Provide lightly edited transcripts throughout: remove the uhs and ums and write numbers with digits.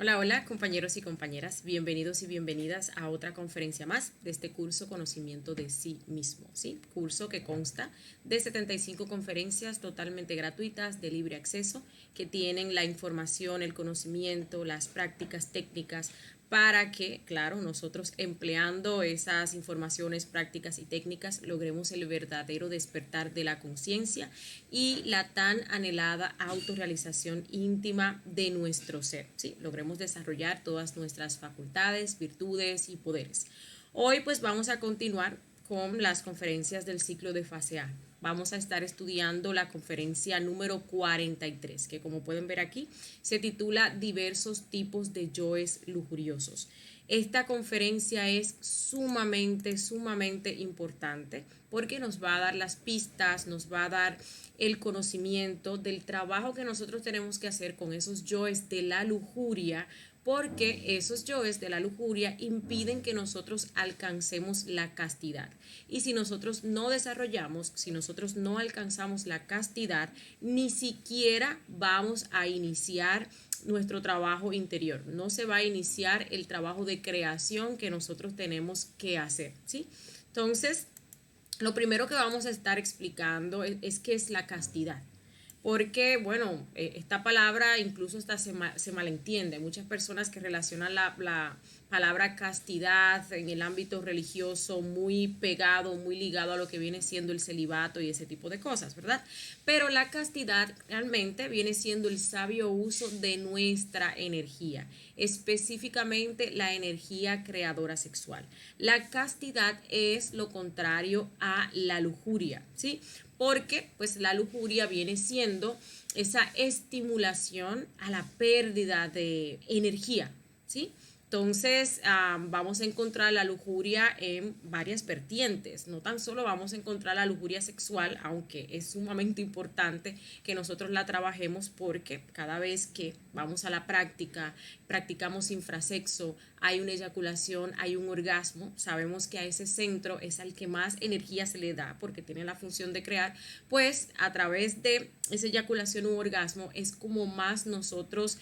Hola, hola compañeros y compañeras, bienvenidos y bienvenidas a otra conferencia más de este curso Conocimiento de sí mismo, ¿sí? Curso que consta de 75 conferencias totalmente gratuitas de libre acceso que tienen la información, el conocimiento, las prácticas técnicas para que, claro, nosotros empleando esas informaciones, prácticas y técnicas logremos el verdadero despertar de la conciencia y la tan anhelada autorrealización íntima de nuestro ser, ¿sí? Logremos desarrollar todas nuestras facultades, virtudes y poderes. Hoy pues vamos a continuar con las conferencias del ciclo de fase A. Vamos a estar estudiando la conferencia número 43, que como pueden ver aquí, se titula Diversos tipos de yoes lujuriosos. Esta conferencia es sumamente importante porque nos va a dar las pistas, nos va a dar el conocimiento del trabajo que nosotros tenemos que hacer con esos yoes de la lujuria, porque esos yoes de la lujuria impiden que nosotros alcancemos la castidad. Y si nosotros no desarrollamos, si nosotros no alcanzamos la castidad, ni siquiera vamos a iniciar nuestro trabajo interior. No se va a iniciar el trabajo de creación que nosotros tenemos que hacer, ¿sí? Entonces, lo primero que vamos a estar explicando es qué es la castidad. Porque, bueno, esta palabra incluso hasta se malentiende. Muchas personas que relacionan la palabra castidad en el ámbito religioso muy pegado, muy ligado a lo que viene siendo el celibato y ese tipo de cosas, ¿verdad? Pero la castidad realmente viene siendo el sabio uso de nuestra energía, específicamente la energía creadora sexual. La castidad es lo contrario a la lujuria, ¿sí? Porque pues la lujuria viene siendo esa estimulación a la pérdida de energía, ¿sí? Entonces vamos a encontrar la lujuria en varias vertientes. No tan solo vamos a encontrar la lujuria sexual, aunque es sumamente importante que nosotros la trabajemos porque cada vez que vamos a la práctica, practicamos infrasexo, hay una eyaculación, hay un orgasmo, sabemos que a ese centro es al que más energía se le da porque tiene la función de crear, pues a través de esa eyaculación u orgasmo es como más nosotros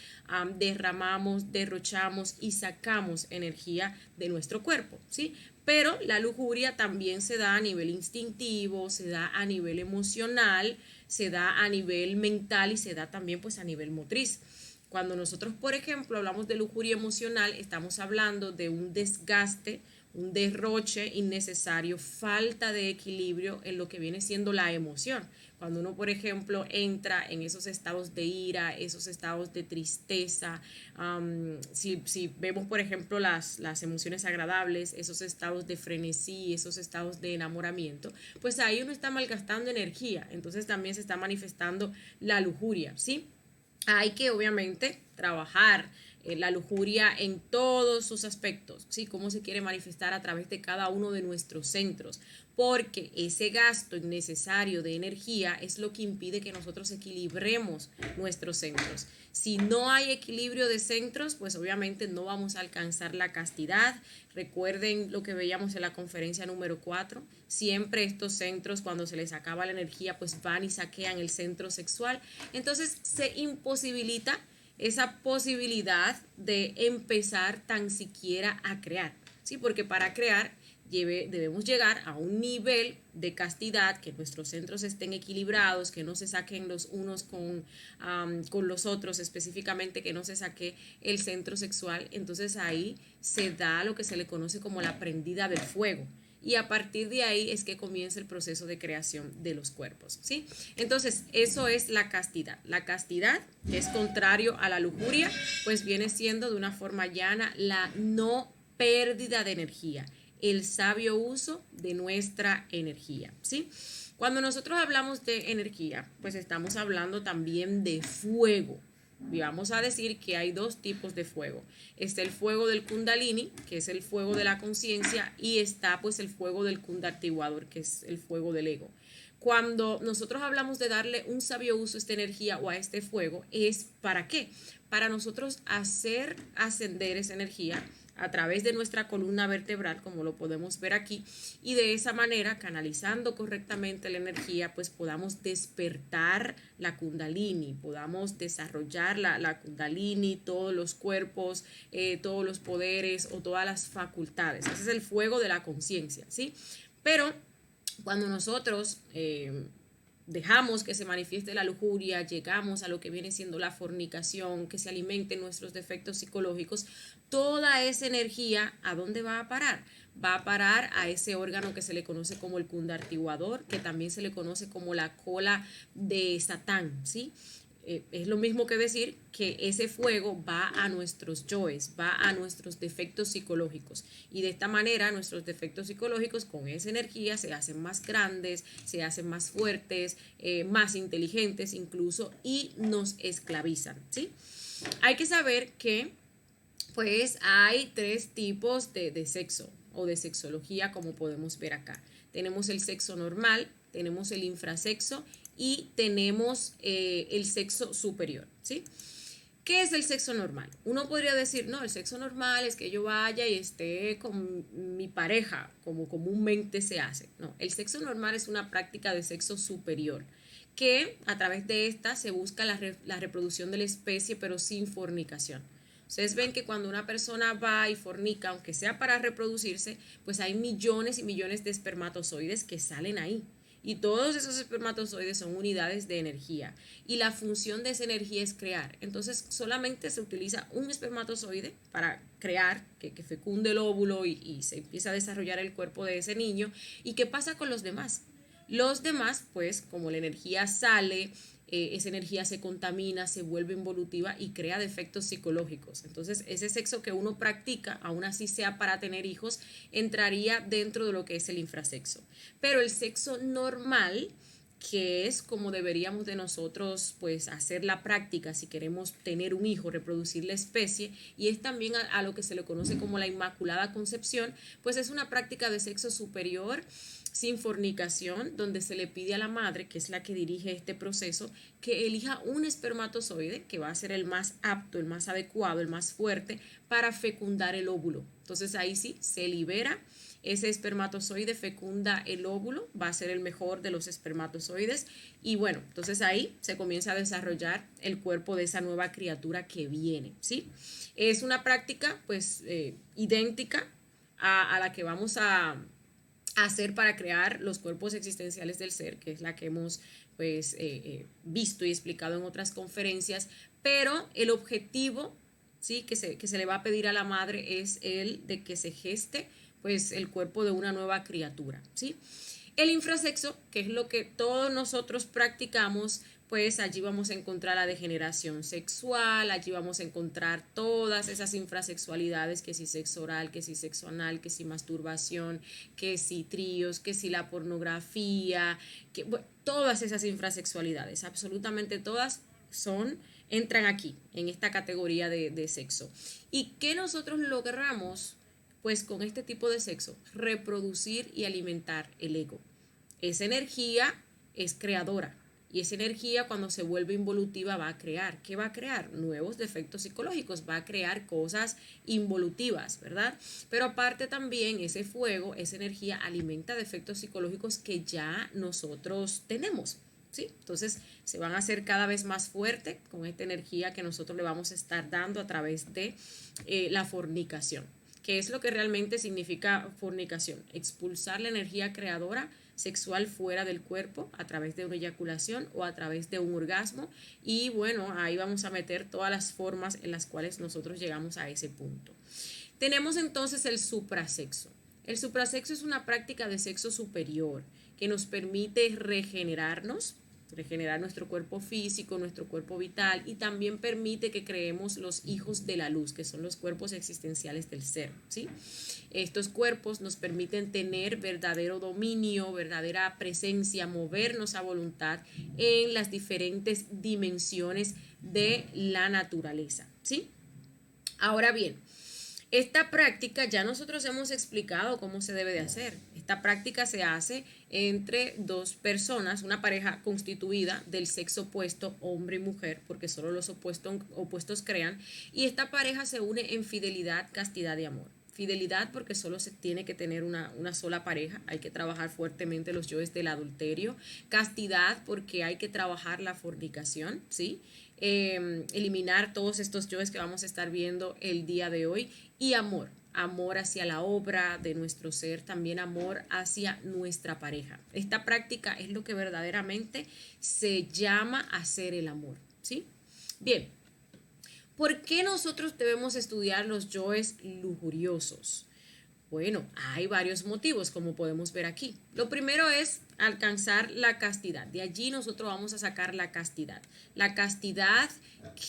derramamos, derrochamos y sacamos energía de nuestro cuerpo, ¿sí? Pero la lujuria también se da a nivel instintivo, se da a nivel emocional, se da a nivel mental y se da también pues a nivel motriz. Cuando nosotros, por ejemplo, hablamos de lujuria emocional, estamos hablando de un desgaste, un derroche innecesario, falta de equilibrio en lo que viene siendo la emoción. Cuando uno, por ejemplo, entra en esos estados de ira, esos estados de tristeza, si vemos, por ejemplo, las emociones agradables, esos estados de frenesí, esos estados de enamoramiento, pues ahí uno está malgastando energía. Entonces también se está manifestando la lujuria, ¿sí? Hay que obviamente trabajar la lujuria en todos sus aspectos, ¿sí? Cómo se quiere manifestar a través de cada uno de nuestros centros, porque ese gasto innecesario de energía es lo que impide que nosotros equilibremos nuestros centros. Si no hay equilibrio de centros, pues obviamente no vamos a alcanzar la castidad. Recuerden lo que veíamos en la conferencia número 4. Siempre estos centros, cuando se les acaba la energía, pues van y saquean el centro sexual. Entonces se imposibilita esa posibilidad de empezar tan siquiera a crear, ¿sí? Porque para crear debemos llegar a un nivel de castidad, que nuestros centros estén equilibrados, que no se saquen los unos con los otros, específicamente que no se saque el centro sexual. Entonces ahí se da lo que se le conoce como la prendida del fuego. Y a partir de ahí es que comienza el proceso de creación de los cuerpos, ¿sí? Entonces, eso es la castidad. La castidad, que es contrario a la lujuria, pues viene siendo de una forma llana la no pérdida de energía, el sabio uso de nuestra energía, ¿sí? Cuando nosotros hablamos de energía, pues estamos hablando también de fuego. Y vamos a decir que hay dos tipos de fuego. Está el fuego del Kundalini, que es el fuego de la conciencia, y está pues el fuego del Kundartiguador, que es el fuego del ego. Cuando nosotros hablamos de darle un sabio uso a esta energía o a este fuego, ¿es para qué? Para nosotros hacer ascender esa energía a través de nuestra columna vertebral, como lo podemos ver aquí, y de esa manera, canalizando correctamente la energía, pues podamos despertar la kundalini, podamos desarrollar la kundalini, todos los cuerpos, todos los poderes o todas las facultades. Ese es el fuego de la conciencia, ¿sí? Pero cuando nosotros dejamos que se manifieste la lujuria, llegamos a lo que viene siendo la fornicación, que se alimenten nuestros defectos psicológicos, toda esa energía, ¿a dónde va a parar? Va a parar a ese órgano que se le conoce como el kundartiguador, que también se le conoce como la cola de Satán, ¿sí? Es lo mismo que decir que ese fuego va a nuestros yoes, va a nuestros defectos psicológicos, y de esta manera nuestros defectos psicológicos con esa energía se hacen más grandes, se hacen más fuertes, más inteligentes incluso, y nos esclavizan, ¿sí? Hay que saber que pues hay tres tipos de sexo o de sexología, como podemos ver acá. Tenemos el sexo normal, tenemos el infrasexo y tenemos el sexo superior, ¿sí? ¿Qué es el sexo normal? Uno podría decir, no, el sexo normal es que yo vaya y esté con mi pareja, como comúnmente se hace. No, el sexo normal es una práctica de sexo superior, que a través de esta se busca la reproducción de la especie, pero sin fornicación. Ustedes ven que cuando una persona va y fornica, aunque sea para reproducirse, pues hay millones y millones de espermatozoides que salen ahí. Y todos esos espermatozoides son unidades de energía. Y la función de esa energía es crear. Entonces solamente se utiliza un espermatozoide para crear, que fecunde el óvulo y se empieza a desarrollar el cuerpo de ese niño. ¿Y qué pasa con los demás? Los demás, pues, como la energía sale, esa energía se contamina, se vuelve involutiva y crea defectos psicológicos. Entonces, ese sexo que uno practica, aún así sea para tener hijos, entraría dentro de lo que es el infrasexo. Pero el sexo normal, que es como deberíamos de nosotros pues hacer la práctica si queremos tener un hijo, reproducir la especie, y es también a lo que se le conoce como la Inmaculada Concepción, pues es una práctica de sexo superior sin fornicación, donde se le pide a la madre, que es la que dirige este proceso, que elija un espermatozoide que va a ser el más apto, el más adecuado, el más fuerte para fecundar el óvulo. Entonces ahí sí se libera ese espermatozoide, fecunda el óvulo, va a ser el mejor de los espermatozoides, y bueno, entonces ahí se comienza a desarrollar el cuerpo de esa nueva criatura que viene, ¿sí? Es una práctica pues idéntica a la que vamos a hacer para crear los cuerpos existenciales del ser, que es la que hemos pues visto y explicado en otras conferencias, pero el objetivo, ¿sí?, que se le va a pedir a la madre es el de que se geste pues el cuerpo de una nueva criatura, ¿sí? El infrasexo, que es lo que todos nosotros practicamos, pues allí vamos a encontrar la degeneración sexual, allí vamos a encontrar todas esas infrasexualidades, que si sexo oral, que si sexo anal, que si masturbación, que si tríos, que si la pornografía, que, bueno, todas esas infrasexualidades, absolutamente todas entran aquí, en esta categoría de sexo. ¿Y qué nosotros logramos pues con este tipo de sexo? Reproducir y alimentar el ego. Esa energía es creadora, y esa energía cuando se vuelve involutiva va a crear. ¿Qué va a crear? Nuevos defectos psicológicos, va a crear cosas involutivas, ¿verdad? Pero aparte también ese fuego, esa energía alimenta defectos psicológicos que ya nosotros tenemos, ¿sí? Entonces se van a hacer cada vez más fuertes con esta energía que nosotros le vamos a estar dando a través de la fornicación. ¿Qué es lo que realmente significa fornicación? Expulsar la energía creadora sexual fuera del cuerpo a través de una eyaculación o a través de un orgasmo, y bueno, ahí vamos a meter todas las formas en las cuales nosotros llegamos a ese punto. Tenemos entonces el suprasexo. El suprasexo es una práctica de sexo superior que nos permite regenerarnos, regenerar nuestro cuerpo físico, nuestro cuerpo vital, y también permite que creemos los hijos de la luz, que son los cuerpos existenciales del ser, ¿sí? Estos cuerpos nos permiten tener verdadero dominio, verdadera presencia, movernos a voluntad en las diferentes dimensiones de la naturaleza, ¿sí? Ahora bien, Esta práctica ya nosotros hemos explicado cómo se debe de hacer. Esta práctica se hace entre dos personas, una pareja constituida del sexo opuesto, hombre y mujer, porque solo los opuestos crean, y esta pareja se une en fidelidad, castidad y amor. Fidelidad porque solo se tiene que tener una sola pareja, hay que trabajar fuertemente los yoes del adulterio. Castidad porque hay que trabajar la fornicación, ¿sí? Eliminar todos estos yoes que vamos a estar viendo el día de hoy. Y amor, amor hacia la obra de nuestro ser, también amor hacia nuestra pareja. Esta práctica es lo que verdaderamente se llama hacer el amor, ¿sí? Bien, ¿por qué nosotros debemos estudiar los yoes lujuriosos? Bueno, hay varios motivos, como podemos ver aquí. Lo primero es alcanzar la castidad. De allí nosotros vamos a sacar la castidad. La castidad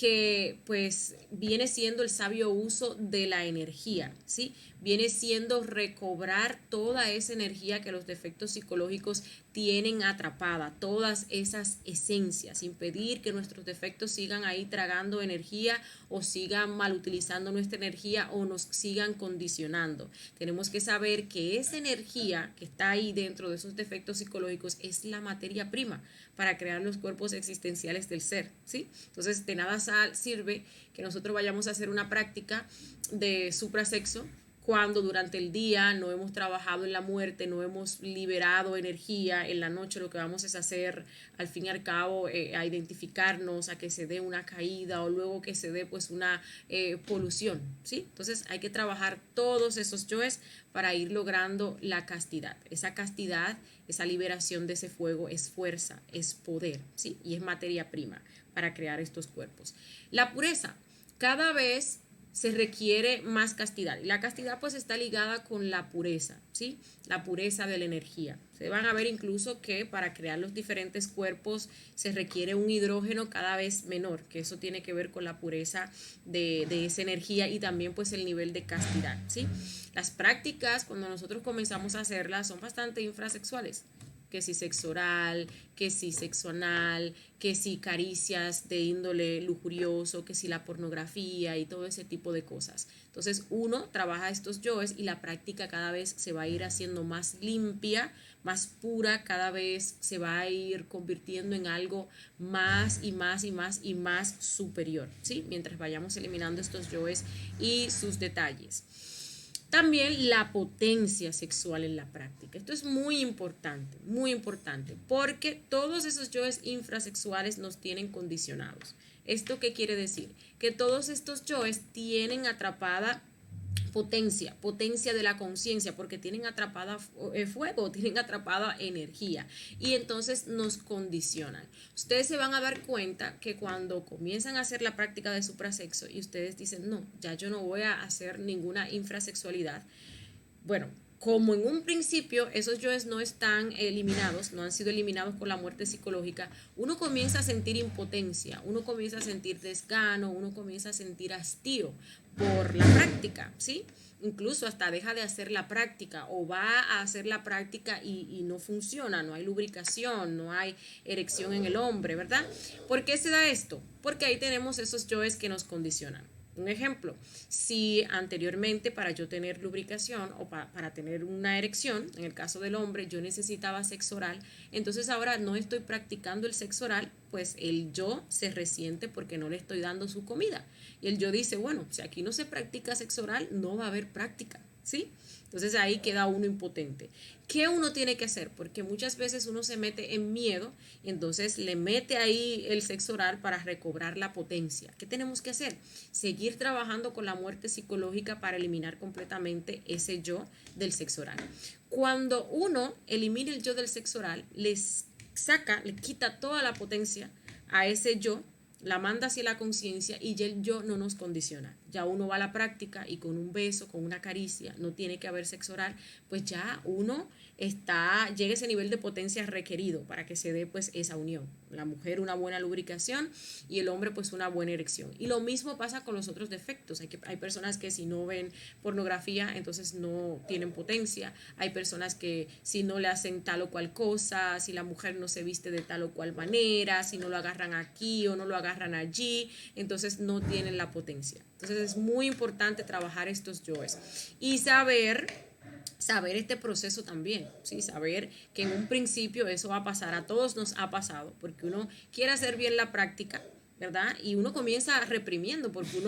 que pues viene siendo el sabio uso de la energía, ¿sí? Viene siendo recobrar toda esa energía que los defectos psicológicos tienen atrapada, todas esas esencias, impedir que nuestros defectos sigan ahí tragando energía o sigan mal utilizando nuestra energía o nos sigan condicionando. Tenemos que saber que esa energía que está ahí dentro de esos defectos psicológicos es la materia prima para crear los cuerpos existenciales del ser, ¿sí? Entonces, de nada sirve que nosotros vayamos a hacer una práctica de suprasexo cuando durante el día no hemos trabajado en la muerte, no hemos liberado energía. En la noche lo que vamos es hacer, al fin y al cabo, a identificarnos, a que se dé una caída o luego que se dé pues una polución, ¿sí? Entonces hay que trabajar todos esos yoes para ir logrando la castidad. Esa castidad, esa liberación de ese fuego es fuerza, es poder, ¿sí? Y es materia prima para crear estos cuerpos. La pureza, cada vez se requiere más castidad. Y la castidad pues está ligada con la pureza, ¿sí? La pureza de la energía. Se van a ver incluso que para crear los diferentes cuerpos se requiere un hidrógeno cada vez menor, que eso tiene que ver con la pureza de esa energía y también pues el nivel de castidad, ¿sí? Las prácticas, cuando nosotros comenzamos a hacerlas, son bastante infrasexuales. Que si sexo oral, que si sexo anal, que si caricias de índole lujurioso, que si la pornografía y todo ese tipo de cosas. Entonces uno trabaja estos yoes y la práctica cada vez se va a ir haciendo más limpia, más pura, cada vez se va a ir convirtiendo en algo más y más y más y más superior, ¿sí? Mientras vayamos eliminando estos yoes y sus detalles. También la potencia sexual en la práctica. Esto es muy importante, porque todos esos yoes infrasexuales nos tienen condicionados. ¿Esto qué quiere decir? Que todos estos yoes tienen atrapada potencia de la conciencia, porque tienen atrapada fuego, tienen atrapada energía y entonces nos condicionan. Ustedes se van a dar cuenta que cuando comienzan a hacer la práctica de suprasexo y ustedes dicen, no, ya yo no voy a hacer ninguna infrasexualidad, bueno, como en un principio esos yoes no están eliminados, no han sido eliminados con la muerte psicológica, uno comienza a sentir impotencia, uno comienza a sentir desgano, uno comienza a sentir hastío por la práctica, ¿sí? Incluso hasta deja de hacer la práctica o va a hacer la práctica y no funciona, no hay lubricación, no hay erección en el hombre, ¿verdad? ¿Por qué se da esto? Porque ahí tenemos esos yoes que nos condicionan. Un ejemplo, si anteriormente para yo tener lubricación o para tener una erección, en el caso del hombre, yo necesitaba sexo oral, entonces ahora no estoy practicando el sexo oral, pues el yo se resiente porque no le estoy dando su comida. Y el yo dice, bueno, si aquí no se practica sexo oral, no va a haber práctica, ¿sí? Entonces ahí queda uno impotente. ¿Qué uno tiene que hacer? Porque muchas veces uno se mete en miedo y entonces le mete ahí el sexo oral para recobrar la potencia. ¿Qué tenemos que hacer? Seguir trabajando con la muerte psicológica para eliminar completamente ese yo del sexo oral. Cuando uno elimina el yo del sexo oral, le quita toda la potencia a ese yo, la manda hacia la conciencia y ya el yo no nos condiciona. Ya uno va a la práctica y con un beso, con una caricia, no tiene que haber sexo oral, pues ya uno llegue a ese nivel de potencia requerido para que se dé pues esa unión. La mujer una buena lubricación y el hombre pues una buena erección. Y lo mismo pasa con los otros defectos. Hay personas que si no ven pornografía entonces no tienen potencia. Hay personas que si no le hacen tal o cual cosa, si la mujer no se viste de tal o cual manera, si no lo agarran aquí o no lo agarran allí, entonces no tienen la potencia. Entonces es muy importante trabajar estos yoes y saber este proceso también, ¿sí? Saber que en un principio eso va a pasar, a todos nos ha pasado, porque uno quiere hacer bien la práctica, ¿verdad? Y uno comienza reprimiendo, porque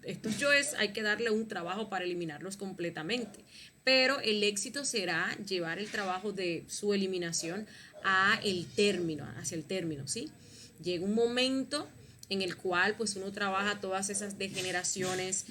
estos yoes hay que darle un trabajo para eliminarlos completamente, pero el éxito será llevar el trabajo de su eliminación hacia el término, ¿sí? Llega un momento en el cual pues uno trabaja todas esas degeneraciones,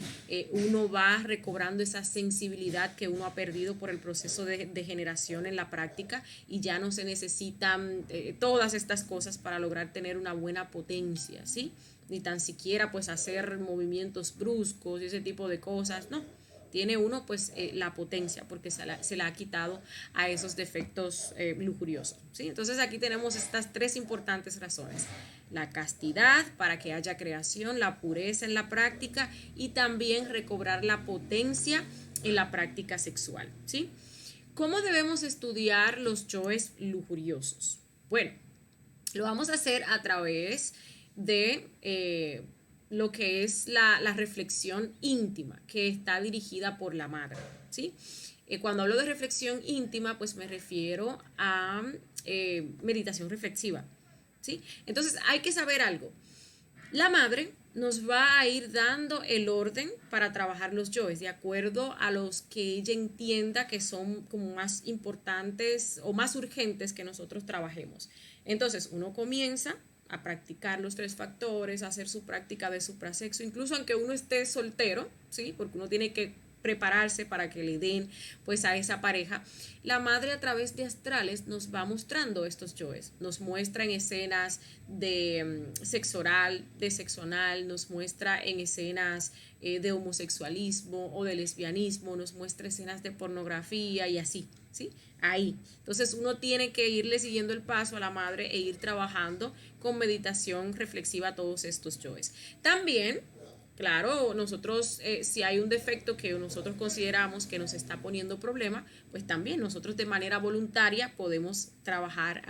uno va recobrando esa sensibilidad que uno ha perdido por el proceso de degeneración en la práctica y ya no se necesitan todas estas cosas para lograr tener una buena potencia, ¿sí? Ni tan siquiera pues hacer movimientos bruscos y ese tipo de cosas, no. Tiene uno pues la potencia porque se la ha quitado a esos defectos lujuriosos, ¿sí? Entonces aquí tenemos estas tres importantes razones: la castidad para que haya creación, la pureza en la práctica y también recobrar la potencia en la práctica sexual, ¿sí? ¿Cómo debemos estudiar los yoes lujuriosos? Bueno, lo vamos a hacer a través de lo que es la reflexión íntima que está dirigida por la madre, ¿sí? Cuando hablo de reflexión íntima, pues me refiero a meditación reflexiva, ¿sí? Entonces hay que saber algo. La madre nos va a ir dando el orden para trabajar los yoes de acuerdo a los que ella entienda que son como más importantes o más urgentes que nosotros trabajemos. Entonces uno comienza a practicar los tres factores, a hacer su práctica de suprasexo, incluso aunque uno esté soltero, ¿sí? Porque uno tiene que prepararse para que le den pues a esa pareja. La madre a través de astrales nos va mostrando estos yoes, nos muestra en escenas de sexo oral, de sexo anal, nos muestra en escenas de homosexualismo o de lesbianismo, nos muestra escenas de pornografía y así, ¿sí? Ahí. Entonces uno tiene que irle siguiendo el paso a la madre e ir trabajando con meditación reflexiva todos estos yoes. También, claro, nosotros, si hay un defecto que nosotros consideramos que nos está poniendo problema, pues también nosotros de manera voluntaria podemos trabajar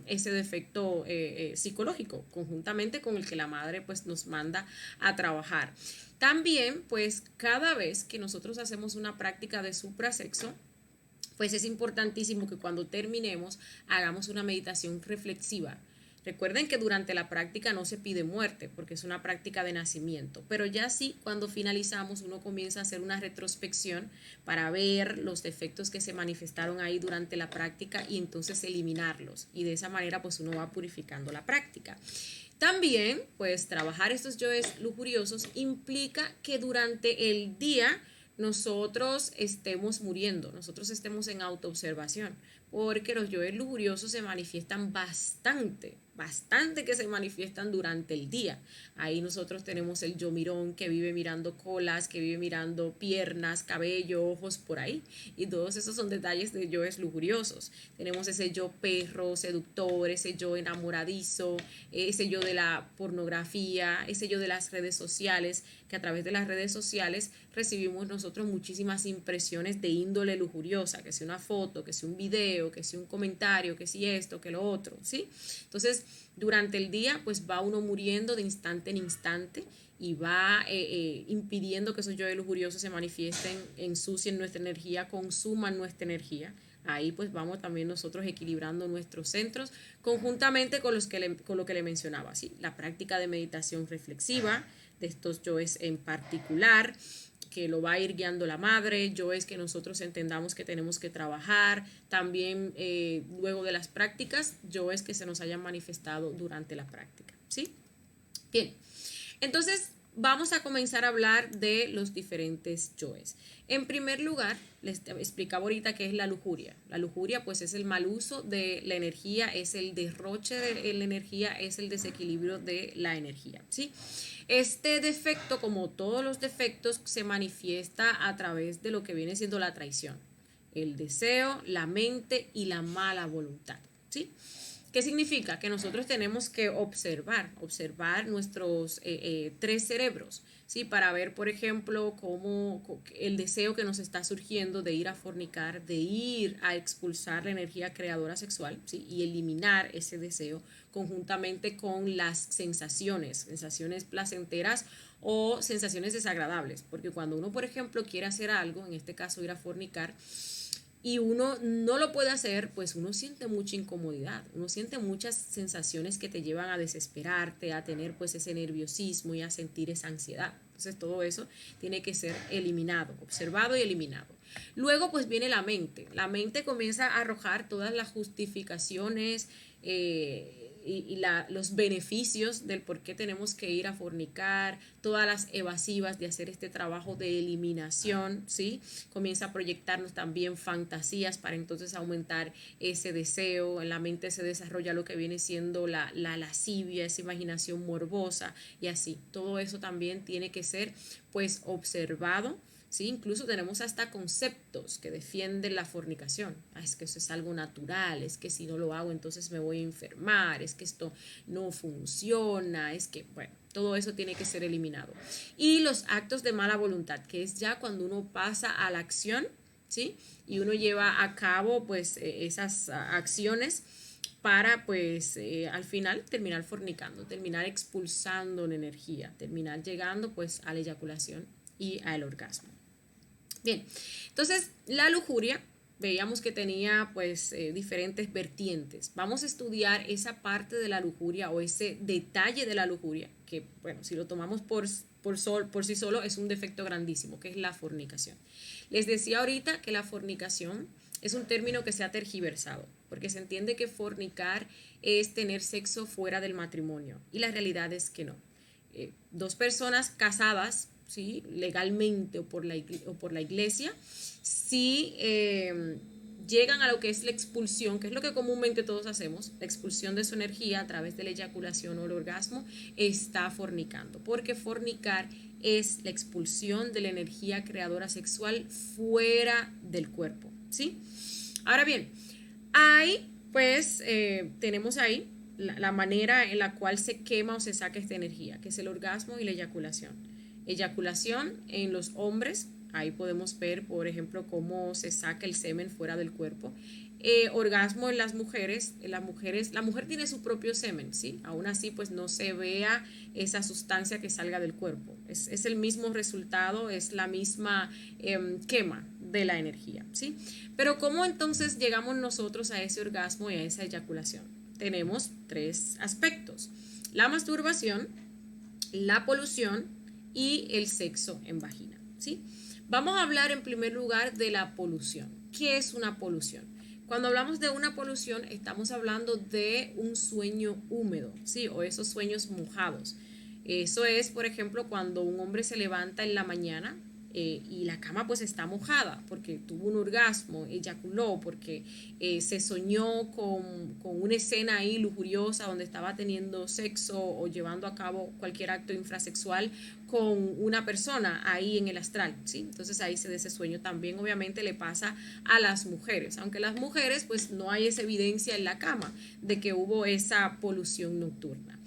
ese defecto psicológico, conjuntamente con el que la madre pues nos manda a trabajar. También, pues cada vez que nosotros hacemos una práctica de suprasexo, pues es importantísimo que cuando terminemos hagamos una meditación reflexiva. Recuerden que durante la práctica no se pide muerte porque es una práctica de nacimiento, pero ya sí cuando finalizamos uno comienza a hacer una retrospección para ver los defectos que se manifestaron ahí durante la práctica y entonces eliminarlos, y de esa manera pues uno va purificando la práctica. También pues trabajar estos yoes lujuriosos implica que durante el día nosotros estemos muriendo, nosotros estemos en autoobservación, porque los yoes lujuriosos se manifiestan bastante que se manifiestan durante el día. Ahí nosotros tenemos el yo mirón que vive mirando colas, que vive mirando piernas, cabello, ojos, por ahí. Y todos esos son detalles de yoes lujuriosos. Tenemos ese yo perro, seductor, ese yo enamoradizo, ese yo de la pornografía, ese yo de las redes sociales, que a través de las redes sociales recibimos nosotros muchísimas impresiones de índole lujuriosa, que sea una foto, que sea un video, que sea un comentario, que sea esto, que lo otro, ¿sí? Entonces, durante el día, pues va uno muriendo de instante en instante y va impidiendo que esos yoes lujuriosos se manifiesten, ensucien nuestra energía, consuman nuestra energía. Ahí pues vamos también nosotros equilibrando nuestros centros conjuntamente con lo que le mencionaba, ¿sí? La práctica de meditación reflexiva de estos yoes en particular, que lo va a ir guiando la madre, yoes que nosotros entendamos que tenemos que trabajar, también luego de las prácticas, yoes que se nos hayan manifestado durante la práctica, ¿sí? Bien, entonces vamos a comenzar a hablar de los diferentes yoes. En primer lugar, les explicaba ahorita qué es la lujuria. La lujuria pues es el mal uso de la energía, es el derroche de la energía, es el desequilibrio de la energía, ¿sí? Este defecto, como todos los defectos, se manifiesta a través de lo que viene siendo la traición. el deseo, la mente y la mala voluntad, ¿sí? ¿Qué significa? Que nosotros tenemos que observar nuestros tres cerebros, ¿sí? Para ver, por ejemplo, cómo el deseo que nos está surgiendo de ir a fornicar, de ir a expulsar la energía creadora sexual, ¿sí? Y eliminar ese deseo conjuntamente con las sensaciones placenteras o sensaciones desagradables. Porque cuando uno, por ejemplo, quiere hacer algo, en este caso ir a fornicar, y uno no lo puede hacer, pues uno siente mucha incomodidad, uno siente muchas sensaciones que te llevan a desesperarte, a tener pues ese nerviosismo y a sentir esa ansiedad. Entonces todo eso tiene que ser eliminado, observado y eliminado. Luego pues viene la mente comienza a arrojar todas las justificaciones, los beneficios del por qué tenemos que ir a fornicar, todas las evasivas de hacer este trabajo de eliminación, ¿sí? Comienza a proyectarnos también fantasías para entonces aumentar ese deseo. En la mente se desarrolla lo que viene siendo la lascivia, esa imaginación morbosa y así. Todo eso también tiene que ser pues observado. ¿Sí? Incluso tenemos hasta conceptos que defienden la fornicación. Es que eso es algo natural, es que si no lo hago entonces me voy a enfermar, es que esto no funciona, es que, bueno, todo eso tiene que ser eliminado. Y los actos de mala voluntad, que es ya cuando uno pasa a la acción, ¿sí? Y uno lleva a cabo pues esas acciones para pues al final terminar fornicando, terminar expulsando la energía, terminar llegando pues a la eyaculación y al orgasmo. Bien, entonces la lujuria veíamos que tenía pues diferentes vertientes. Vamos a estudiar esa parte de la lujuria o ese detalle de la lujuria, que bueno, si lo tomamos por sí solo es un defecto grandísimo, que es la fornicación. Les decía ahorita que la fornicación es un término que se ha tergiversado, porque se entiende que fornicar es tener sexo fuera del matrimonio, y la realidad es que no. Dos personas casadas, ¿sí? Legalmente o por la iglesia, si llegan a lo que es la expulsión, que es lo que comúnmente todos hacemos, la expulsión de su energía a través de la eyaculación o el orgasmo, está fornicando, porque fornicar es la expulsión de la energía creadora sexual fuera del cuerpo, ¿sí? Ahora bien, tenemos ahí la manera en la cual se quema o se saca esta energía, que es el orgasmo y la eyaculación. Eyaculación en los hombres, ahí podemos ver, por ejemplo, cómo se saca el semen fuera del cuerpo. Orgasmo en las mujeres, la mujer tiene su propio semen, ¿sí? Aún así, pues no se vea esa sustancia que salga del cuerpo. Es el mismo resultado, es la misma quema de la energía, ¿sí? Pero ¿cómo entonces llegamos nosotros a ese orgasmo y a esa eyaculación? Tenemos tres aspectos: la masturbación, la polución y el sexo en vagina, ¿sí? Vamos a hablar en primer lugar de la polución. ¿Qué es una polución? Cuando hablamos de una polución estamos hablando de un sueño húmedo, ¿sí? O esos sueños mojados. Eso es, por ejemplo, cuando un hombre se levanta en la mañana y la cama pues está mojada porque tuvo un orgasmo, eyaculó, porque se soñó con una escena ahí lujuriosa donde estaba teniendo sexo o llevando a cabo cualquier acto infrasexual con una persona ahí en el astral, ¿sí? Entonces ahí se da ese sueño. También obviamente le pasa a las mujeres, aunque las mujeres pues no hay esa evidencia en la cama de que hubo esa polución nocturna.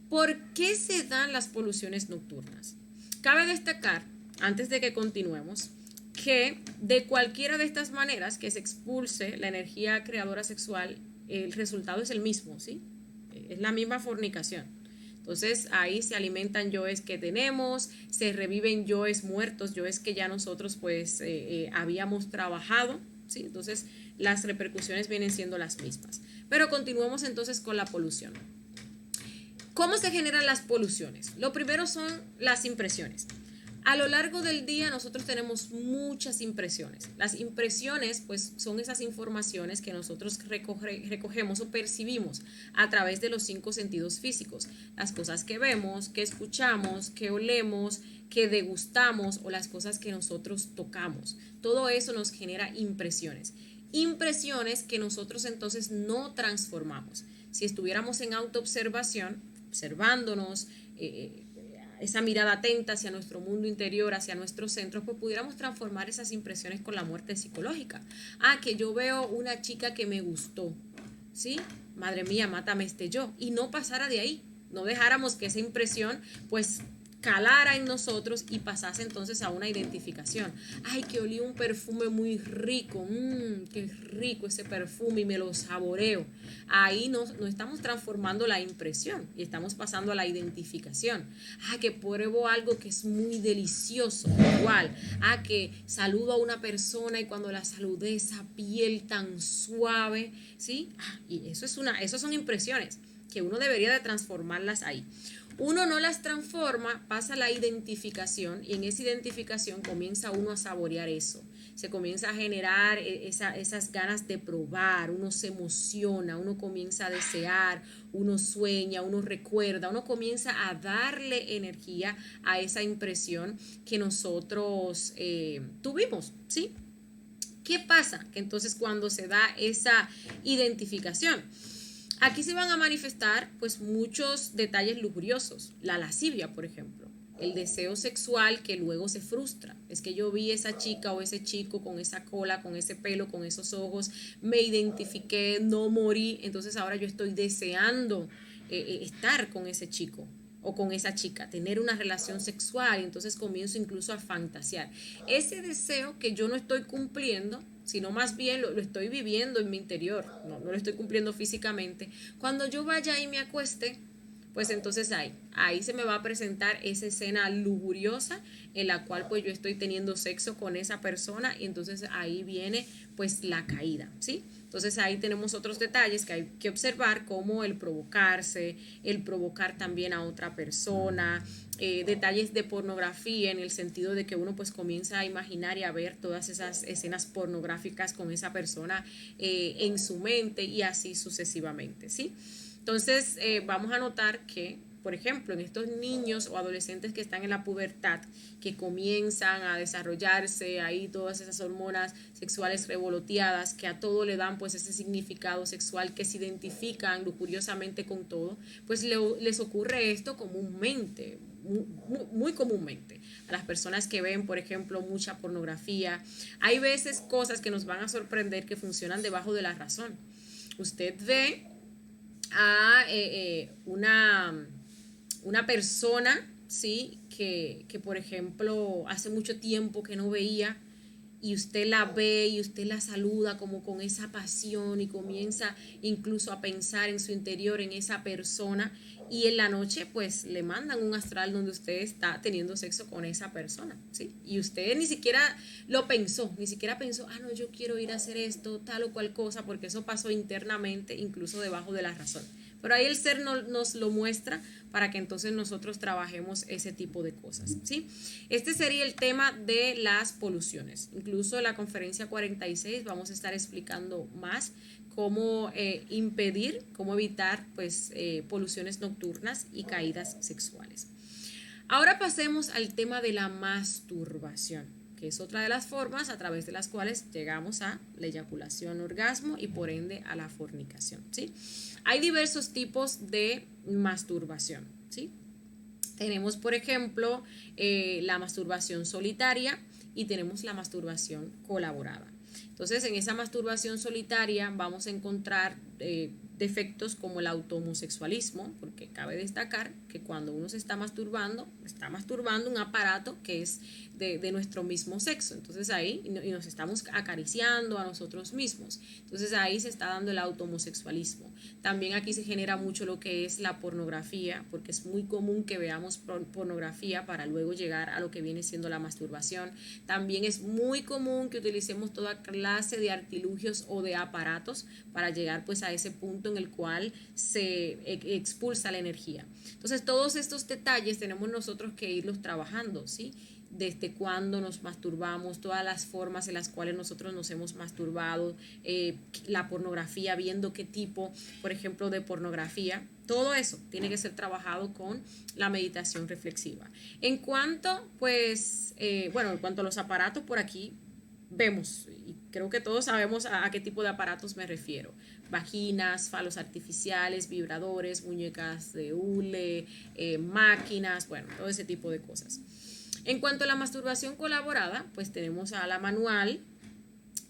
¿Por qué se dan las poluciones nocturnas? Cabe destacar, antes de que continuemos, que de cualquiera de estas maneras que se expulse la energía creadora sexual, el resultado es el mismo, ¿sí? Es la misma fornicación. Entonces ahí se alimentan yoes que tenemos, se reviven yoes muertos, yoes que ya nosotros pues habíamos trabajado, ¿sí? Entonces las repercusiones vienen siendo las mismas. Pero continuemos entonces con la polución. ¿Cómo se generan las poluciones? Lo primero son las impresiones. A lo largo del día nosotros tenemos muchas impresiones. Las impresiones pues son esas informaciones que nosotros recogemos o percibimos a través de los 5 sentidos físicos. Las cosas que vemos, que escuchamos, que olemos, que degustamos o las cosas que nosotros tocamos. Todo eso nos genera impresiones. Impresiones que nosotros entonces no transformamos. Si estuviéramos en autoobservación, observándonos, esa mirada atenta hacia nuestro mundo interior, hacia nuestros centros, pues pudiéramos transformar esas impresiones con la muerte psicológica. Que yo veo una chica que me gustó, ¿sí? Madre mía, mátame yo. Y no pasara de ahí, no dejáramos que esa impresión, pues, calara en nosotros y pasase entonces a una identificación. Que olí un perfume muy rico, qué rico ese perfume y me lo saboreo. Ahí no estamos transformando la impresión y estamos pasando a la identificación. Que pruebo algo que es muy delicioso, igual. Que saludo a una persona y cuando la saludé, esa piel tan suave, ¿sí? Y eso son impresiones que uno debería de transformarlas ahí. Uno no las transforma, pasa la identificación y en esa identificación comienza uno a saborear eso. Se comienza a generar esas ganas de probar, uno se emociona, uno comienza a desear, uno sueña, uno recuerda, uno comienza a darle energía a esa impresión que nosotros tuvimos, ¿sí? ¿Qué pasa? Que entonces cuando se da esa identificación, aquí se van a manifestar pues muchos detalles lujuriosos, la lascivia, por ejemplo, el deseo sexual que luego se frustra. Es que yo vi esa chica o ese chico con esa cola, con ese pelo, con esos ojos, me identifiqué, no morí, entonces ahora yo estoy deseando estar con ese chico o con esa chica, tener una relación sexual, y entonces comienzo incluso a fantasear. Ese deseo que yo no estoy cumpliendo, sino más bien lo estoy viviendo en mi interior, no lo estoy cumpliendo físicamente. Cuando yo vaya y me acueste, pues entonces ahí se me va a presentar esa escena lujuriosa en la cual pues yo estoy teniendo sexo con esa persona y entonces ahí viene pues la caída, ¿sí? Entonces ahí tenemos otros detalles que hay que observar, como el provocarse, el provocar también a otra persona, detalles de pornografía en el sentido de que uno pues comienza a imaginar y a ver todas esas escenas pornográficas con esa persona en su mente y así sucesivamente, ¿sí? Entonces vamos a notar que, por ejemplo, en estos niños o adolescentes que están en la pubertad, que comienzan a desarrollarse ahí todas esas hormonas sexuales revoloteadas, que a todo le dan pues ese significado sexual, que se identifican lujuriosamente con todo, pues les ocurre esto comúnmente, muy comúnmente. A las personas que ven, por ejemplo, mucha pornografía, hay veces cosas que nos van a sorprender que funcionan debajo de la razón. Usted ve a una persona, ¿sí? Que, por ejemplo, hace mucho tiempo que no veía y usted la ve y usted la saluda como con esa pasión y comienza incluso a pensar en su interior en esa persona y en la noche pues le mandan un astral donde usted está teniendo sexo con esa persona, ¿sí? Y usted ni siquiera lo pensó, ni siquiera pensó, no, yo quiero ir a hacer esto, tal o cual cosa, porque eso pasó internamente, incluso debajo de la razón. Pero ahí el ser nos lo muestra para que entonces nosotros trabajemos ese tipo de cosas, ¿sí? Este sería el tema de las poluciones. Incluso en la conferencia 46 vamos a estar explicando más cómo impedir, cómo evitar pues, poluciones nocturnas y caídas sexuales. Ahora pasemos al tema de la masturbación, que es otra de las formas a través de las cuales llegamos a la eyaculación, orgasmo y por ende a la fornicación, ¿sí? Hay diversos tipos de masturbación, ¿sí? Tenemos, por ejemplo, la masturbación solitaria y tenemos la masturbación colaborada. Entonces, en esa masturbación solitaria vamos a encontrar defectos como el automosexualismo, porque cabe destacar que cuando uno se está masturbando un aparato que es de nuestro mismo sexo. Entonces ahí y nos estamos acariciando a nosotros mismos. Entonces ahí se está dando el automosexualismo. También aquí se genera mucho lo que es la pornografía, porque es muy común que veamos pornografía para luego llegar a lo que viene siendo la masturbación. También es muy común que utilicemos toda clase de artilugios o de aparatos para llegar pues a ese punto en el cual se expulsa la energía. Entonces todos estos detalles tenemos nosotros que irlos trabajando, ¿sí? Desde cuándo nos masturbamos, todas las formas en las cuales nosotros nos hemos masturbado, la pornografía, viendo qué tipo, por ejemplo, de pornografía. Todo eso tiene que ser trabajado con la meditación reflexiva. En cuanto, pues, en cuanto a los aparatos, por aquí vemos, y creo que todos sabemos a qué tipo de aparatos me refiero. vaginas, falos artificiales, vibradores, muñecas de hule, máquinas, bueno, todo ese tipo de cosas. En cuanto a la masturbación colaborada, pues tenemos a la manual,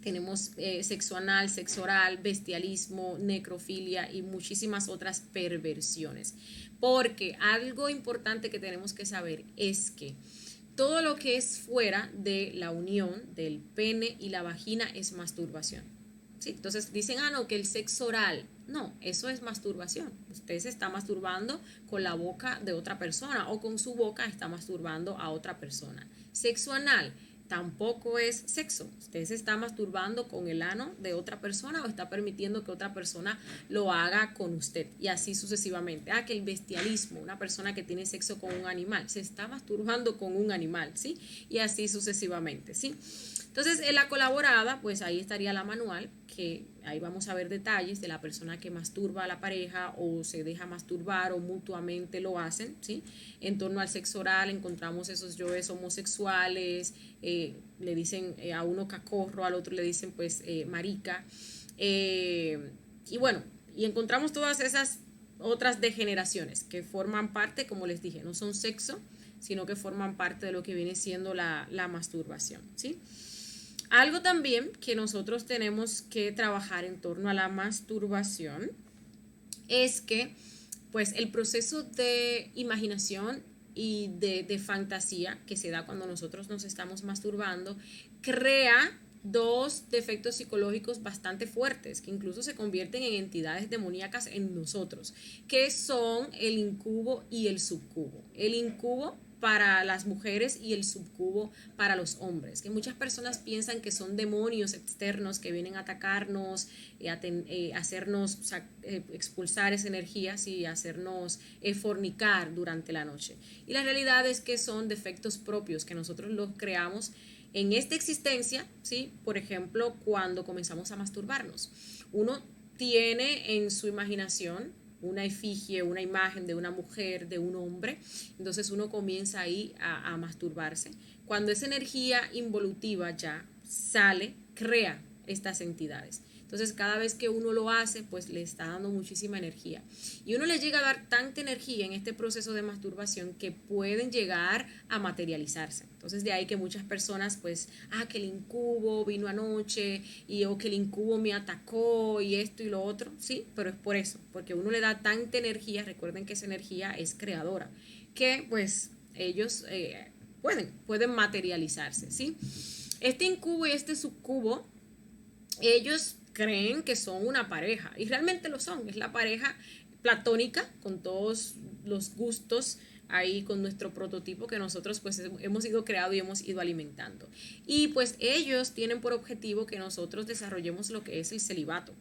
tenemos sexo anal, sexo oral, bestialismo, necrofilia y muchísimas otras perversiones. Porque algo importante que tenemos que saber es que todo lo que es fuera de la unión del pene y la vagina es masturbación. ¿Sí? Entonces dicen, no, que el sexo oral. No, eso es masturbación. Usted se está masturbando con la boca de otra persona o con su boca está masturbando a otra persona. Sexo anal tampoco es sexo. Usted se está masturbando con el ano de otra persona o está permitiendo que otra persona lo haga con usted y así sucesivamente. Que el bestialismo, una persona que tiene sexo con un animal, se está masturbando con un animal, ¿sí? Y así sucesivamente, ¿sí? Entonces, en la colaborada, pues ahí estaría la manual, que ahí vamos a ver detalles de la persona que masturba a la pareja o se deja masturbar o mutuamente lo hacen, ¿sí? En torno al sexo oral encontramos esos yoes homosexuales, le dicen a uno cacorro, al otro le dicen pues marica, y bueno, y encontramos todas esas otras degeneraciones que forman parte, como les dije, no son sexo, sino que forman parte de lo que viene siendo la masturbación, ¿sí? Algo también que nosotros tenemos que trabajar en torno a la masturbación es que pues el proceso de imaginación y de fantasía que se da cuando nosotros nos estamos masturbando crea dos defectos psicológicos bastante fuertes que incluso se convierten en entidades demoníacas en nosotros, que son el incubo y el subcubo. El incubo para las mujeres y el subcubo para los hombres, que muchas personas piensan que son demonios externos que vienen a atacarnos, hacernos expulsar esa energía y hacernos fornicar durante la noche. Y la realidad es que son defectos propios que nosotros los creamos en esta existencia, ¿sí? Por ejemplo, cuando comenzamos a masturbarnos. Uno tiene en su imaginación una efigie, una imagen de una mujer, de un hombre, entonces uno comienza ahí a masturbarse. Cuando esa energía involutiva ya sale, crea estas entidades. Entonces cada vez que uno lo hace, pues le está dando muchísima energía. Y uno le llega a dar tanta energía en este proceso de masturbación que pueden llegar a materializarse. Entonces de ahí que muchas personas pues, que el incubo vino anoche o que el incubo me atacó y esto y lo otro, sí, pero es por eso, porque uno le da tanta energía, recuerden que esa energía es creadora, que pues ellos pueden materializarse, ¿sí? Este incubo y este subcubo, ellos creen que son una pareja y realmente lo son, es la pareja platónica con todos los gustos ahí con nuestro prototipo que nosotros pues hemos ido creando y hemos ido alimentando. Y pues ellos tienen por objetivo que nosotros desarrollemos lo que es el celibato.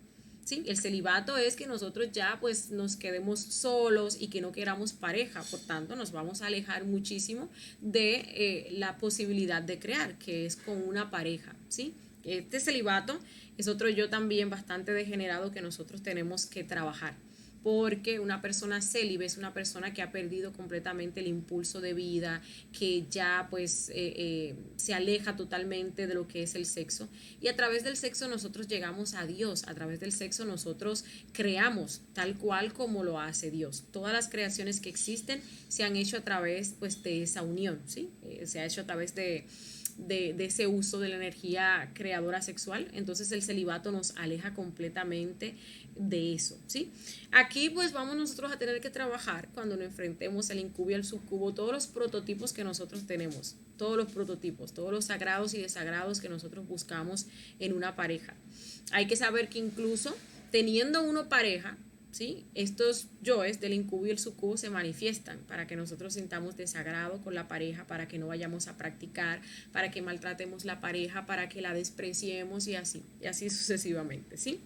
¿Sí? El celibato es que nosotros ya pues nos quedemos solos y que no queramos pareja, por tanto nos vamos a alejar muchísimo de la posibilidad de crear, que es con una pareja, ¿sí? Este celibato es otro yo también bastante degenerado que nosotros tenemos que trabajar, porque una persona célibe es una persona que ha perdido completamente el impulso de vida, que ya pues se aleja totalmente de lo que es el sexo, y a través del sexo nosotros llegamos a Dios, a través del sexo nosotros creamos tal cual como lo hace Dios. Todas las creaciones que existen se han hecho a través pues de esa unión, ¿sí? Se ha hecho a través de ese uso de la energía creadora sexual. Entonces el celibato nos aleja completamente de eso, ¿sí? Aquí pues vamos nosotros a tener que trabajar cuando nos enfrentemos al incubo y al subcubo, todos los prototipos que nosotros tenemos, todos los prototipos, todos los sagrados y desagrados que nosotros buscamos en una pareja. Hay que saber que incluso teniendo uno pareja, ¿sí? Estos yoes del incubo y el subcubo se manifiestan para que nosotros sintamos desagrado con la pareja, para que no vayamos a practicar, para que maltratemos la pareja, para que la despreciemos y así sucesivamente, ¿sí?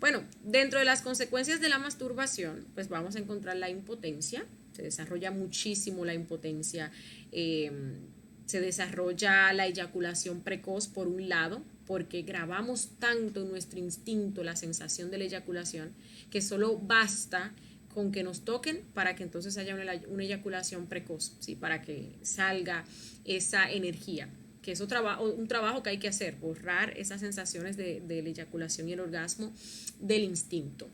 Bueno, dentro de las consecuencias de la masturbación, pues vamos a encontrar la impotencia, se desarrolla muchísimo la impotencia, se desarrolla la eyaculación precoz por un lado, porque grabamos tanto en nuestro instinto la sensación de la eyaculación que solo basta con que nos toquen para que entonces haya una eyaculación precoz, ¿sí? Para que salga esa energía. que es un trabajo que hay que hacer, borrar esas sensaciones de la eyaculación y el orgasmo del instinto.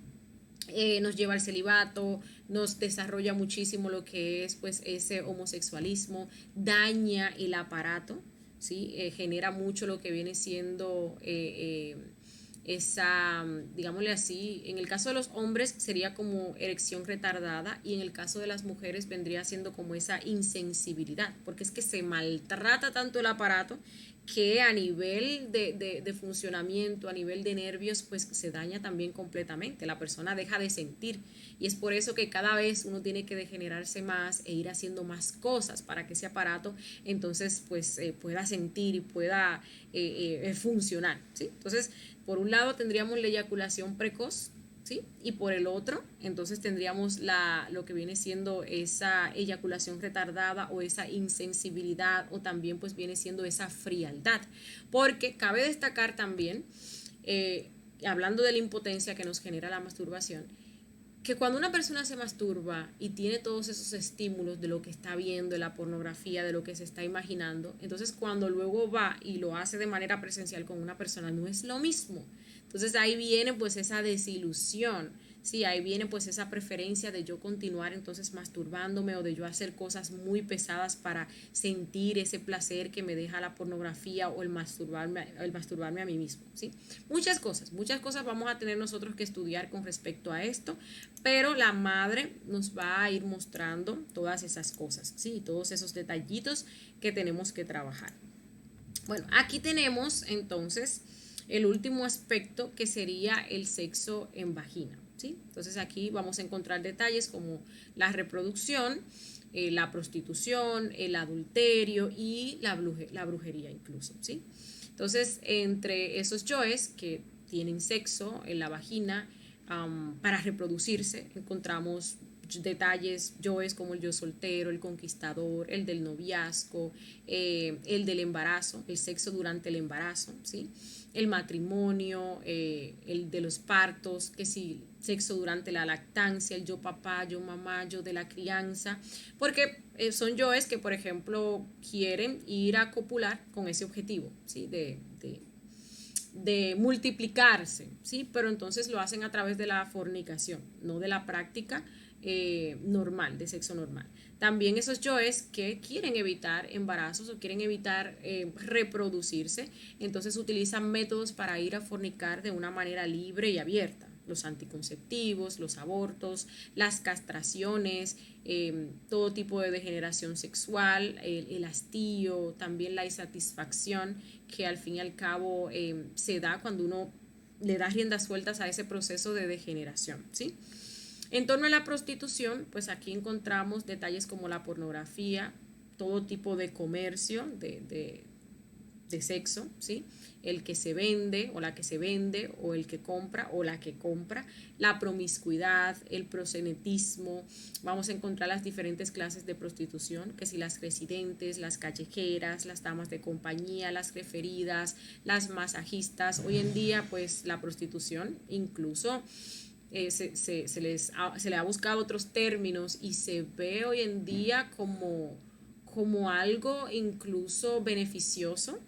Nos lleva al celibato, nos desarrolla muchísimo lo que es pues ese homosexualismo, daña el aparato, ¿sí? Genera mucho lo que viene siendo esa, digámosle así, en el caso de los hombres sería como erección retardada y en el caso de las mujeres vendría siendo como esa insensibilidad, porque es que se maltrata tanto el aparato que a nivel de funcionamiento, a nivel de nervios, pues se daña también completamente. La persona deja de sentir y es por eso que cada vez uno tiene que degenerarse más e ir haciendo más cosas para que ese aparato entonces pues pueda sentir y pueda funcionar, ¿sí? Entonces, por un lado tendríamos la eyaculación precoz, ¿sí? Y por el otro, entonces tendríamos lo que viene siendo esa eyaculación retardada o esa insensibilidad o también pues viene siendo esa frialdad. Porque cabe destacar también, hablando de la impotencia que nos genera la masturbación, que cuando una persona se masturba y tiene todos esos estímulos de lo que está viendo, de la pornografía, de lo que se está imaginando, entonces cuando luego va y lo hace de manera presencial con una persona no es lo mismo. Entonces ahí viene pues esa desilusión, sí, ahí viene pues esa preferencia de yo continuar entonces masturbándome o de yo hacer cosas muy pesadas para sentir ese placer que me deja la pornografía o el masturbarme a mí mismo, ¿sí? Muchas cosas vamos a tener nosotros que estudiar con respecto a esto, pero la madre nos va a ir mostrando todas esas cosas, ¿sí? Todos esos detallitos que tenemos que trabajar. Bueno, aquí tenemos entonces el último aspecto que sería el sexo en vagina, ¿sí? Entonces aquí vamos a encontrar detalles como la reproducción, la prostitución, el adulterio y la brujería incluso, ¿sí? Entonces, entre esos yoes que tienen sexo en la vagina para reproducirse, encontramos detalles, yoes como el yo soltero, el conquistador, el del noviazgo, el del embarazo, el sexo durante el embarazo, ¿sí? El matrimonio, el de los partos, que sí, sexo durante la lactancia, el yo papá, yo mamá, yo de la crianza, porque son yoes que, por ejemplo, quieren ir a copular con ese objetivo, ¿sí? De multiplicarse, ¿sí? Pero entonces lo hacen a través de la fornicación, no de la práctica normal, de sexo normal. También esos yoes que quieren evitar embarazos o quieren evitar reproducirse, entonces utilizan métodos para ir a fornicar de una manera libre y abierta. Los anticonceptivos, los abortos, las castraciones, todo tipo de degeneración sexual, el hastío, también la insatisfacción que al fin y al cabo se da cuando uno le da riendas sueltas a ese proceso de degeneración, ¿sí? En torno a la prostitución, pues aquí encontramos detalles como la pornografía, todo tipo de comercio de sexo, ¿sí? El que se vende o la que se vende o el que compra o la que compra, la promiscuidad, el proxenetismo, vamos a encontrar las diferentes clases de prostitución, que si las residentes, las callejeras, las damas de compañía, las referidas, las masajistas. Hoy en día pues la prostitución incluso se le ha buscado otros términos y se ve hoy en día como algo incluso beneficioso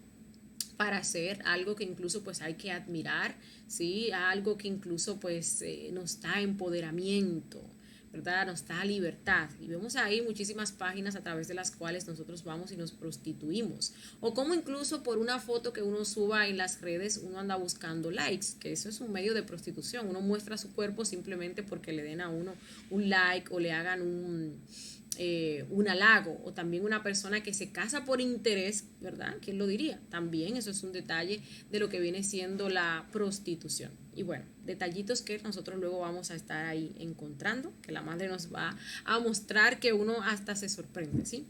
para hacer algo que incluso pues hay que admirar, ¿sí? Algo que incluso pues nos da empoderamiento, ¿verdad? Nos da libertad. Y vemos ahí muchísimas páginas a través de las cuales nosotros vamos y nos prostituimos. O como incluso por una foto que uno suba en las redes uno anda buscando likes, que eso es un medio de prostitución. Uno muestra su cuerpo simplemente porque le den a uno un like o le hagan un halago, o también una persona que se casa por interés, ¿verdad? ¿Quién lo diría? También eso es un detalle de lo que viene siendo la prostitución. Y bueno, detallitos que nosotros luego vamos a estar ahí encontrando, que la madre nos va a mostrar que uno hasta se sorprende, ¿sí?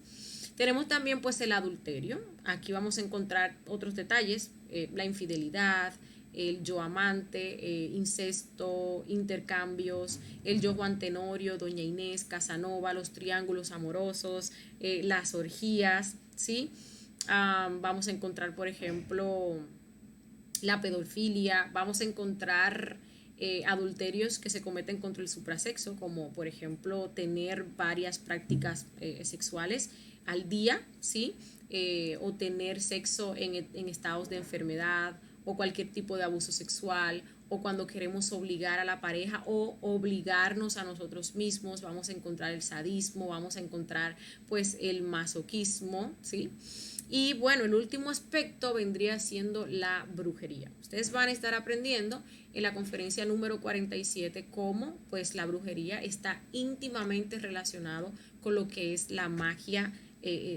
Tenemos también pues el adulterio. Aquí vamos a encontrar otros detalles, la infidelidad, el yo amante, incesto, intercambios, el yo Juan Tenorio, Doña Inés, Casanova, los triángulos amorosos, las orgías, ¿sí? Vamos a encontrar, por ejemplo, la pedofilia, vamos a encontrar adulterios que se cometen contra el suprasexo, como por ejemplo tener varias prácticas sexuales al día, ¿sí? O tener sexo en estados de enfermedad o cualquier tipo de abuso sexual, o cuando queremos obligar a la pareja o obligarnos a nosotros mismos, vamos a encontrar el sadismo, vamos a encontrar pues el masoquismo, ¿sí? Y bueno, el último aspecto vendría siendo la brujería. Ustedes van a estar aprendiendo en la conferencia número 47 cómo pues la brujería está íntimamente relacionado con lo que es la magia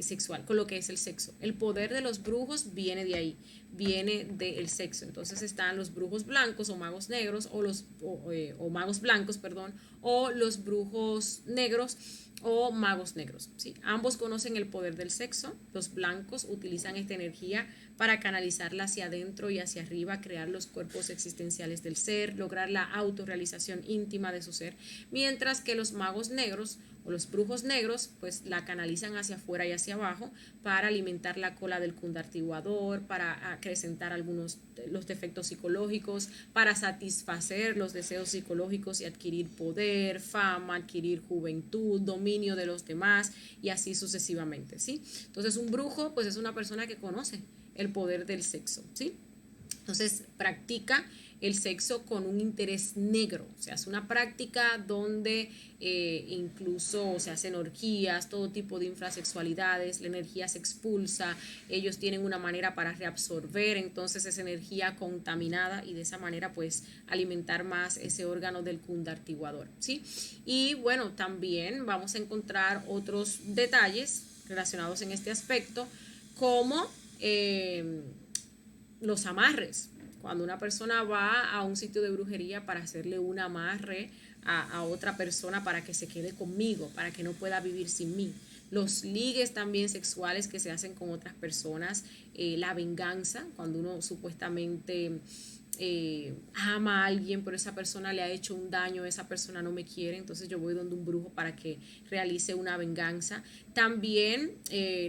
sexual, con lo que es el sexo. El poder de los brujos viene de ahí, viene del sexo. Entonces están los brujos blancos o magos negros o magos blancos, perdón, o los brujos negros o magos negros, ¿sí? Ambos conocen el poder del sexo. Los blancos utilizan esta energía para canalizarla hacia adentro y hacia arriba, crear los cuerpos existenciales del ser, lograr la autorrealización íntima de su ser, mientras que los magos negros o los brujos negros pues la canalizan hacia afuera y hacia abajo para alimentar la cola del cundartiguador, para acrecentar algunos los defectos psicológicos, para satisfacer los deseos psicológicos y adquirir poder, fama, adquirir juventud, dominio de los demás y así sucesivamente, ¿sí? Entonces un brujo pues es una persona que conoce el poder del sexo, ¿sí? Entonces practica el sexo con un interés negro, o sea, es una práctica donde incluso se hacen orgías, todo tipo de infrasexualidades, la energía se expulsa, ellos tienen una manera para reabsorber entonces esa energía contaminada y de esa manera pues alimentar más ese órgano del cundartiguador, ¿sí? Y bueno, también vamos a encontrar otros detalles relacionados en este aspecto como los amarres. Cuando una persona va a un sitio de brujería para hacerle un amarre a otra persona para que se quede conmigo, para que no pueda vivir sin mí. Los ligues también sexuales que se hacen con otras personas, la venganza, cuando uno supuestamente ama a alguien, pero esa persona le ha hecho un daño, esa persona no me quiere, entonces yo voy donde un brujo para que realice una venganza. También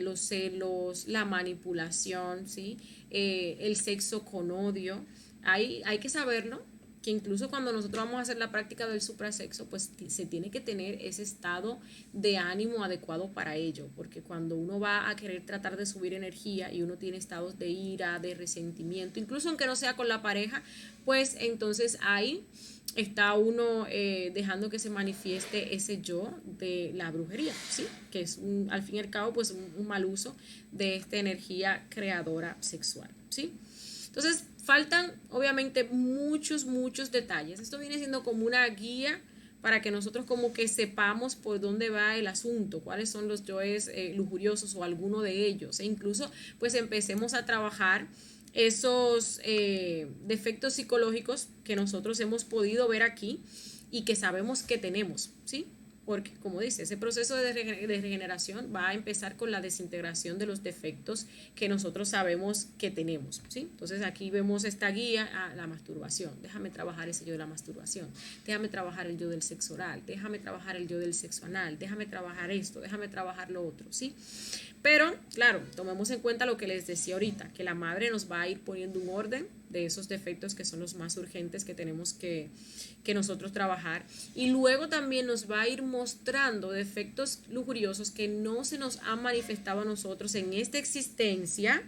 los celos, la manipulación, ¿sí? El sexo con odio. Hay que saberlo, que incluso cuando nosotros vamos a hacer la práctica del suprasexo, pues se tiene que tener ese estado de ánimo adecuado para ello, porque cuando uno va a querer tratar de subir energía y uno tiene estados de ira, de resentimiento, incluso aunque no sea con la pareja, pues entonces ahí está uno dejando que se manifieste ese yo de la brujería, ¿sí? Que es al fin y al cabo pues un mal uso de esta energía creadora sexual, ¿sí? Entonces, faltan obviamente muchos detalles. Esto viene siendo como una guía para que nosotros como que sepamos por dónde va el asunto, cuáles son los yoes lujuriosos o alguno de ellos. E incluso pues empecemos a trabajar esos defectos psicológicos que nosotros hemos podido ver aquí y que sabemos que tenemos, ¿sí? Porque, como dice, ese proceso de regeneración va a empezar con la desintegración de los defectos que nosotros sabemos que tenemos, ¿sí? Entonces aquí vemos esta guía a la masturbación. Déjame trabajar ese yo de la masturbación. Déjame trabajar el yo del sexo oral. Déjame trabajar el yo del sexo anal. Déjame trabajar esto. Déjame trabajar lo otro, ¿sí? Pero, claro, tomemos en cuenta lo que les decía ahorita, que la madre nos va a ir poniendo un orden de esos defectos que son los más urgentes que tenemos que nosotros trabajar. Y luego también nos va a ir mostrando defectos lujuriosos que no se nos han manifestado a nosotros en esta existencia,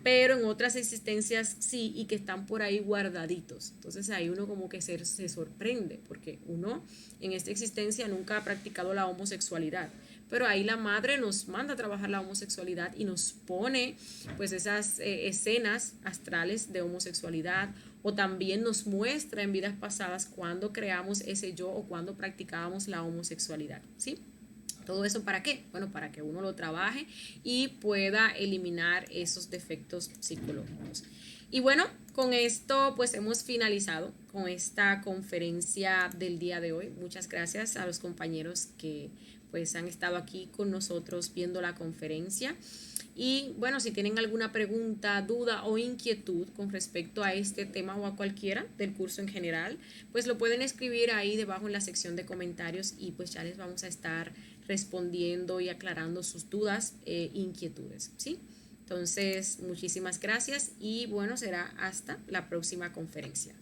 pero en otras existencias sí, y que están por ahí guardaditos. Entonces ahí uno como que se sorprende, porque uno en esta existencia nunca ha practicado la homosexualidad, pero ahí la madre nos manda a trabajar la homosexualidad y nos pone pues esas escenas astrales de homosexualidad, o también nos muestra en vidas pasadas cuando creamos ese yo o cuando practicábamos la homosexualidad, ¿sí? ¿Todo eso para qué? Bueno, para que uno lo trabaje y pueda eliminar esos defectos psicológicos. Y bueno, con esto pues hemos finalizado con esta conferencia del día de hoy. Muchas gracias a los compañeros que pues han estado aquí con nosotros viendo la conferencia. Y bueno, si tienen alguna pregunta, duda o inquietud con respecto a este tema o a cualquiera del curso en general, pues lo pueden escribir ahí debajo en la sección de comentarios y pues ya les vamos a estar respondiendo y aclarando sus dudas e inquietudes, ¿sí? Entonces, muchísimas gracias y bueno, será hasta la próxima conferencia.